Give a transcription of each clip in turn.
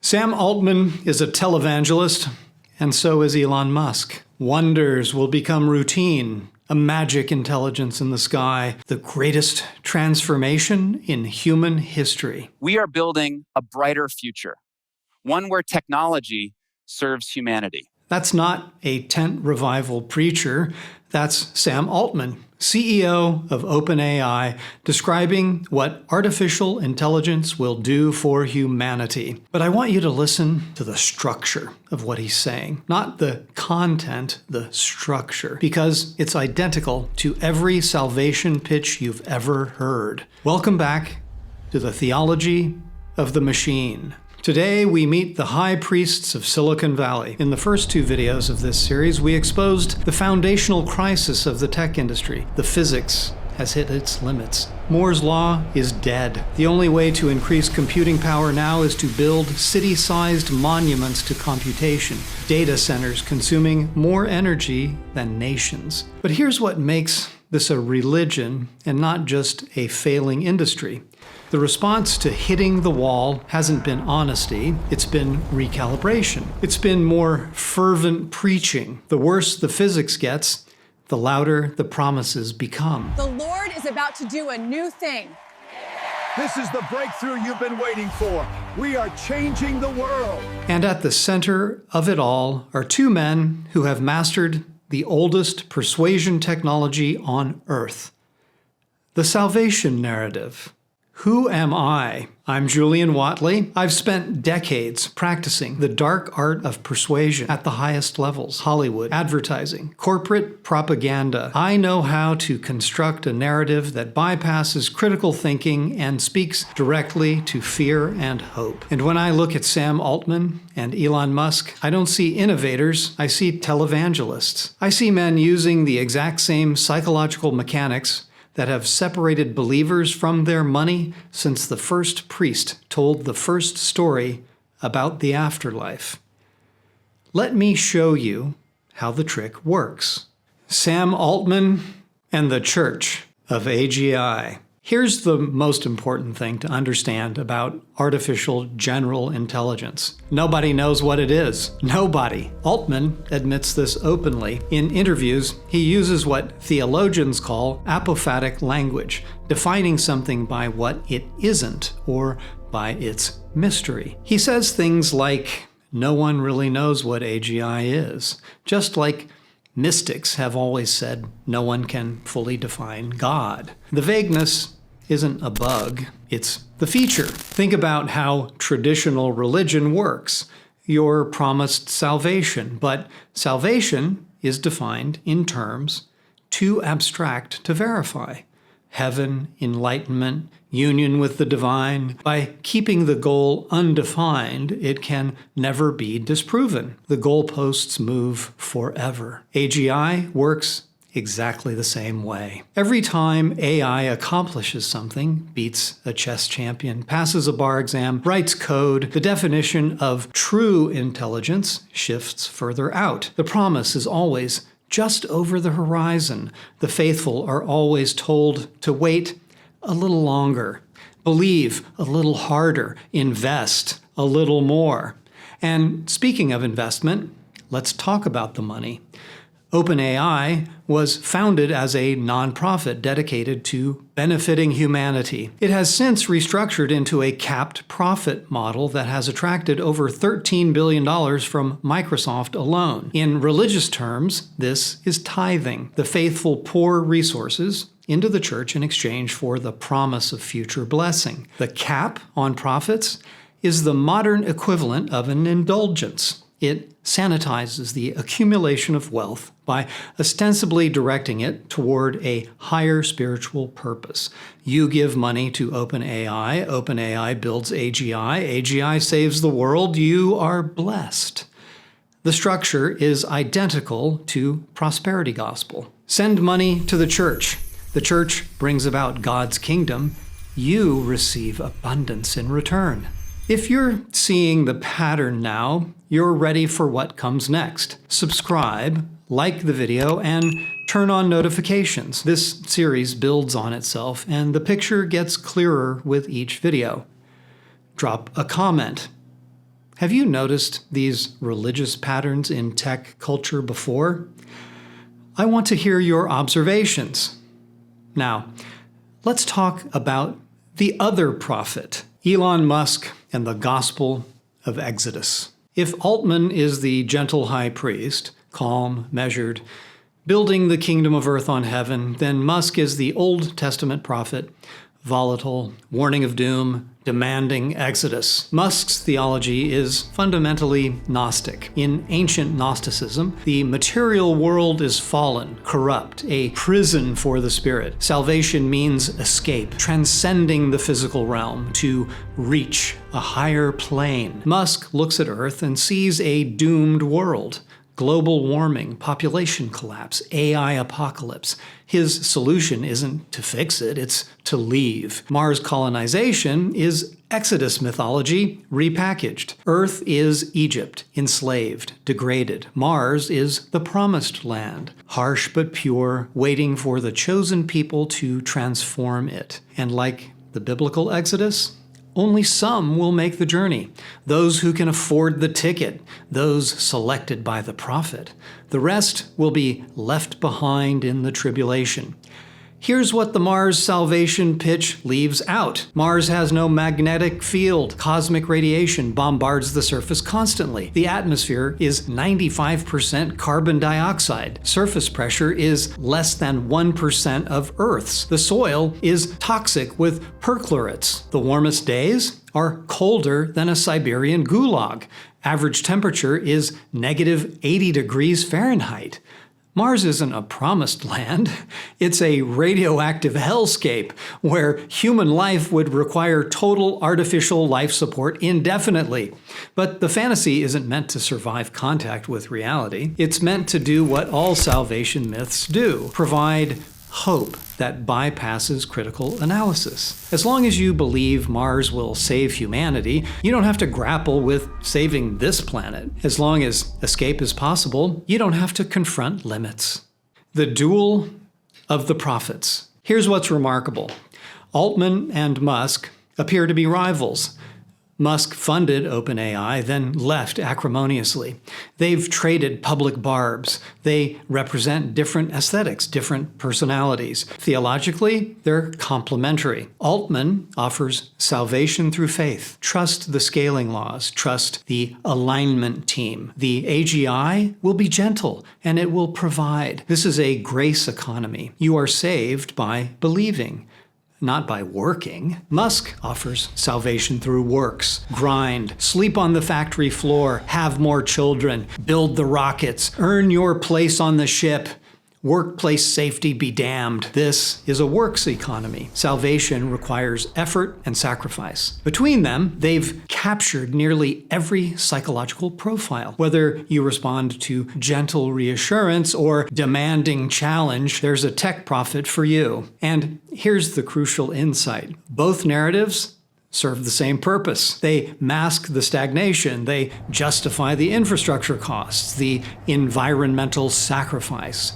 Sam Altman is a televangelist, and so is Elon Musk. Wonders will become routine, a magic intelligence in the sky, the greatest transformation in human history. We are building a brighter future, one where technology serves humanity. That's not a tent revival preacher. That's Sam Altman, CEO of OpenAI, describing what artificial intelligence will do for humanity. But I want you to listen to the structure of what he's saying, not the content, the structure, because it's identical to every salvation pitch you've ever heard. Welcome back to the Theology of the Machine. Today, we meet the high priests of Silicon Valley. In the first two videos of this series, we exposed the foundational crisis of the tech industry. The physics has hit its limits. Moore's law is dead. The only way to increase computing power now is to build city-sized monuments to computation, data centers consuming more energy than nations. But here's what makes this a religion and not just a failing industry. The response to hitting the wall hasn't been honesty, it's been recalibration. It's been more fervent preaching. The worse the physics gets, the louder the promises become. The Lord is about to do a new thing. This is the breakthrough you've been waiting for. We are changing the world. And at the center of it all are two men who have mastered the oldest persuasion technology on Earth: the salvation narrative. Who am I? I'm Julian Whatley. I've spent decades practicing the dark art of persuasion at the highest levels: Hollywood, advertising, corporate propaganda. I know how to construct a narrative that bypasses critical thinking and speaks directly to fear and hope. And when I look at Sam Altman and Elon Musk, I don't see innovators, I see televangelists. I see men using the exact same psychological mechanics that have separated believers from their money since the first priest told the first story about the afterlife. Let me show you how the trick works. Sam Altman and the Church of AGI. Here's the most important thing to understand about artificial general intelligence. Nobody knows what it is. Nobody. Altman admits this openly. In interviews, he uses what theologians call apophatic language, defining something by what it isn't or by its mystery. He says things like, "No one really knows what AGI is," just like mystics have always said no one can fully define God. The vagueness isn't a bug, it's the feature. Think about how traditional religion works. You're promised salvation, but salvation is defined in terms too abstract to verify. Heaven, enlightenment, union with the divine. By keeping the goal undefined, it can never be disproven. The goalposts move forever. AGI works exactly the same way. Every time AI accomplishes something, beats a chess champion, passes a bar exam, writes code, the definition of true intelligence shifts further out. The promise is always just over the horizon. The faithful are always told to wait a little longer, believe a little harder, invest a little more. And speaking of investment, let's talk about the money. OpenAI was founded as a nonprofit dedicated to benefiting humanity. It has since restructured into a capped profit model that has attracted over $13 billion from Microsoft alone. In religious terms, this is tithing. The faithful pour resources into the church in exchange for the promise of future blessing. The cap on profits is the modern equivalent of an indulgence. It sanitizes the accumulation of wealth by ostensibly directing it toward a higher spiritual purpose. You give money to OpenAI, OpenAI builds AGI, AGI saves the world, you are blessed. The structure is identical to prosperity gospel. Send money to the church brings about God's kingdom, you receive abundance in return. If you're seeing the pattern now, you're ready for what comes next. Subscribe, like the video, and turn on notifications. This series builds on itself, and the picture gets clearer with each video. Drop a comment. Have you noticed these religious patterns in tech culture before? I want to hear your observations. Now, let's talk about the other prophet, Elon Musk and the Gospel of Exodus. If Altman is the gentle high priest, calm, measured, building the kingdom of earth on heaven, then Musk is the Old Testament prophet, volatile, warning of doom, demanding exodus. Musk's theology is fundamentally Gnostic. In ancient Gnosticism, the material world is fallen, corrupt, a prison for the spirit. Salvation means escape, transcending the physical realm to reach a higher plane. Musk looks at Earth and sees a doomed world. Global warming, population collapse, AI apocalypse. His solution isn't to fix it, it's to leave. Mars colonization is Exodus mythology repackaged. Earth is Egypt, enslaved, degraded. Mars is the promised land, harsh but pure, waiting for the chosen people to transform it. And like the biblical Exodus, only some will make the journey. Those who can afford the ticket, those selected by the prophet. The rest will be left behind in the tribulation. Here's what the Mars salvation pitch leaves out. Mars has no magnetic field. Cosmic radiation bombards the surface constantly. The atmosphere is 95% carbon dioxide. Surface pressure is less than 1% of Earth's. The soil is toxic with perchlorates. The warmest days are colder than a Siberian gulag. Average temperature is negative 80 degrees Fahrenheit. Mars isn't a promised land. It's a radioactive hellscape where human life would require total artificial life support indefinitely. But the fantasy isn't meant to survive contact with reality. It's meant to do what all salvation myths do, provide hope that bypasses critical analysis. As long as you believe Mars will save humanity, you don't have to grapple with saving this planet. As long as escape is possible, you don't have to confront limits. The duel of the prophets. Here's what's remarkable. Altman and Musk appear to be rivals. Musk funded OpenAI, then left acrimoniously. They've traded public barbs. They represent different aesthetics, different personalities. Theologically, they're complementary. Altman offers salvation through faith. Trust the scaling laws. Trust the alignment team. The AGI will be gentle, and it will provide. This is a grace economy. You are saved by believing, not by working. Musk offers salvation through works. Grind, sleep on the factory floor, have more children, build the rockets, earn your place on the ship. Workplace safety be damned. This is a works economy. Salvation requires effort and sacrifice. Between them, they've captured nearly every psychological profile. Whether you respond to gentle reassurance or demanding challenge, there's a tech prophet for you. And here's the crucial insight. Both narratives serve the same purpose. They mask the stagnation. They justify the infrastructure costs, the environmental sacrifice.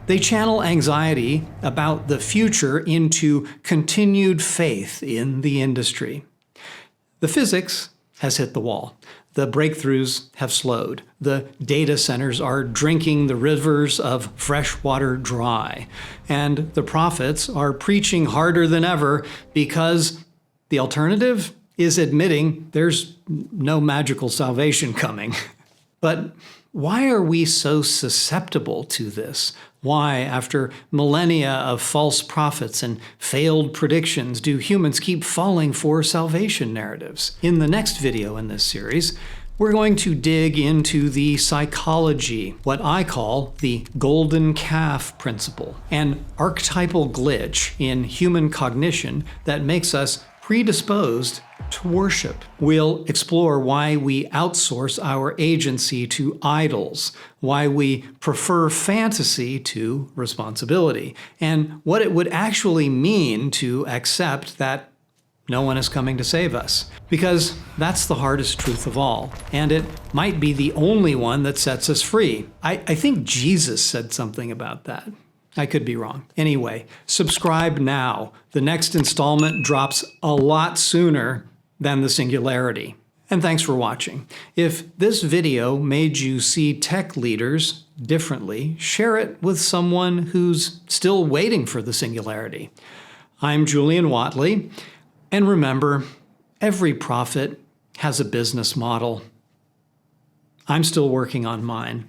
They channel anxiety about the future into continued faith in the industry. The physics has hit the wall. The breakthroughs have slowed. The data centers are drinking the rivers of fresh water dry. And the prophets are preaching harder than ever because the alternative is admitting there's no magical salvation coming. But why are we so susceptible to this? Why, after millennia of false prophets and failed predictions, do humans keep falling for salvation narratives? In the next video in this series, we're going to dig into the psychology, what I call the golden calf principle, an archetypal glitch in human cognition that makes us predisposed to worship. We'll explore why we outsource our agency to idols, why we prefer fantasy to responsibility, and what it would actually mean to accept that no one is coming to save us. Because that's the hardest truth of all, and it might be the only one that sets us free. I think Jesus said something about that. I could be wrong. Anyway, subscribe now. The next installment drops a lot sooner than the Singularity. And thanks for watching. If this video made you see tech leaders differently, share it with someone who's still waiting for the singularity. I'm Julian Whatley, and remember, every prophet has a business model. I'm still working on mine.